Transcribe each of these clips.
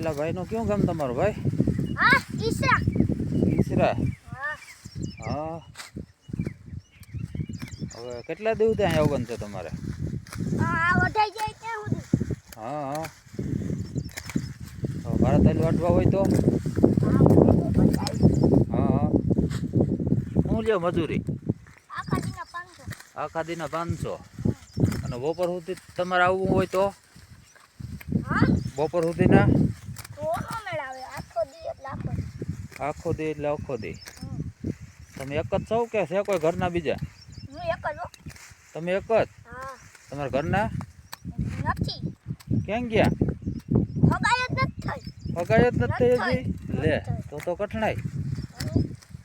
ઓલા ભાઈ નું ક્યાં ગામ તમારું ભાઈ? હા, ઈસરા. ઈસરા. હા. હા. હવે કેટલા દિવસ ત્યાં આવવાનું છે તમારે? આ વઢાઈ જાય ત્યાં સુધી. હા હા. મારા તેલ વાટવા હોય તો? હા હા. શું લ્યો મજૂરી? આખા દીના 500. અને બપોર સુધી તમારે આવવું હોય તો? બપોર સુધીના? આખો દી એટલે આખો દી. તમે એક જ છો કે છે કોઈ ઘરના બીજા? હું એક જ છું. તમે એક જ? હા. તમારા ઘરના? નથી. ક્યાં ગયા? હગાઈ જ નથી થઈ. હગાઈ જ નથી થઈ હજી? લે તો કઠણાઈ.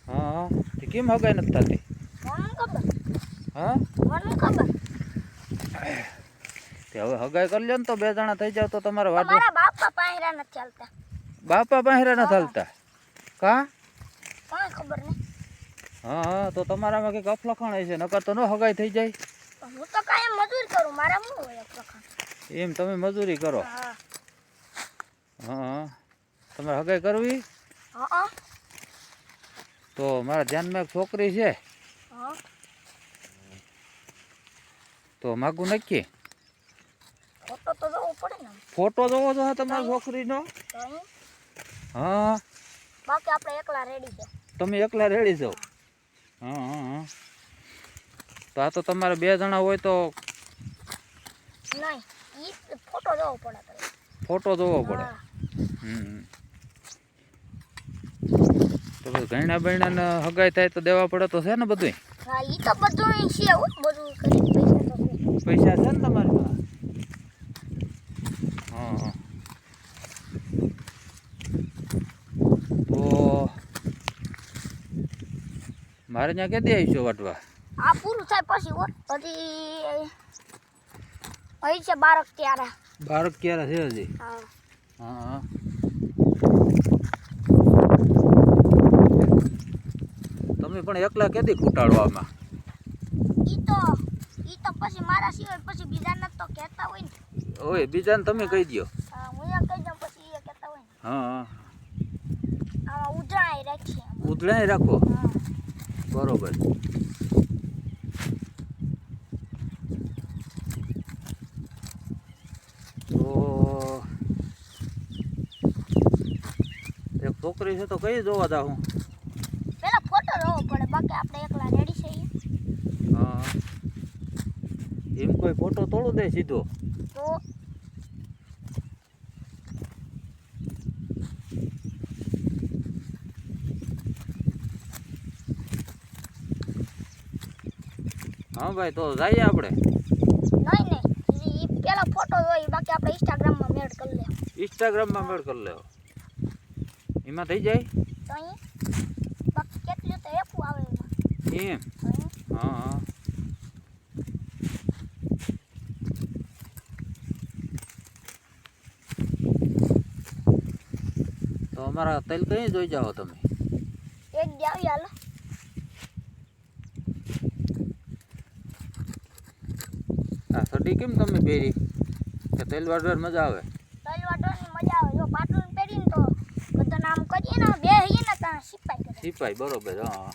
હા હા. કેમ હગાઈ નથી થતી? મને ખબર. હા? મને ખબર. તે હવે હગાઈ કરી લ્યો ને તો 2 જણા થઈ જાવ તો તમારે વાડો. મારા બાપા પાયરા નથી ચાલતા. બાપા પાહેરા નથી હાલતા? કા? કાંઈ ખબર નહીં. હા હા. તો તમારામાં કંઈક અફલખણ હશે, નકર તો ન હગાઈ થઈ જાય. હું તો કાંઈ મજૂરી કરું, મારા શું હોય અફલખણ. એમ તમે મજૂરી કરો? હા. હા. તમારે હગાઈ કરવી? હા. તો મારા ધ્યાનમાં એક છોકરી છે. હા. તો માગું નાખીએ? ફોટો તો જોવો પડે ને. ફોટો જોવો છો તમારી છોકરીનો? હા. બાકી આપણે એકલા રેડી છે. તમે એકલા રેડી છો? હા હા હા. તો આ તો તમારે 2 જણા હોય તો? નહીં, ઈ ફોટો જોવો પડે. ફોટો જોવો પડે. તો ઘણા બહેણાને હગાઈ થાય તો દેવા પડે તો છે ને બધું? હા, ઈ તો બધું છે. બધું કરી પૈસા છે ને તમારી પાસે? હા. તો મારે ત્યાં કેદી આવીશું વાટવા? આ પૂરું થાય પછી હજી છે 12 ત્યારે. 12 ક્યારે છે હજી? હા. હા. તમે પણ એકલા કેદી ખૂટાડવામાં? ઈ તો પછી મારા સિવાય પછી બીજાને તો કહેતા હોય ને. ઓય બીજાને તમે કહી દો. હા, હું એ કહી દઉં પછી એ કહેતા હોય ને. હા. આમાં ઉધરાય રાખીએ. ઉધડાય રાખો? હા. બરોબર. તો એક છોકરી છે તો કઈ જોવા જાઉં? પેલા ફોટો જોવો પડે, બાકી આપણે એકલા રેડી છે. હા. એમ કોઈ ફોટો તોડું દે સીધો? તો હા ભાઈ, તો જઈએ આપણે? નહીં, ઈ પેલા ફોટો જોઈ, બાકી આપણે ઇન્સ્ટાગ્રામમાં મેડ કરી લે. ઇન્સ્ટાગ્રામમાં મેળ કરી લેવો? એમાં થઈ જાય? તો અહીં બાકી કેટલું તો એપું આવે એમાં. એમ? હા. તો અમારા તેલ કઈ જોઈ જાઓ તમે? એક જાવી હાલો. આ સડી કેમ તમે પહેરી? કે તેલ વાળવાની મજા આવે? તેલ વાળવાની મજા આવે. જો પાટલું પહેરીને તો બધાને આમ કરીએ ને, બેહીએ ને ત્યાં સિપાઈ કરે. સિપાઈ, બરોબર. હા.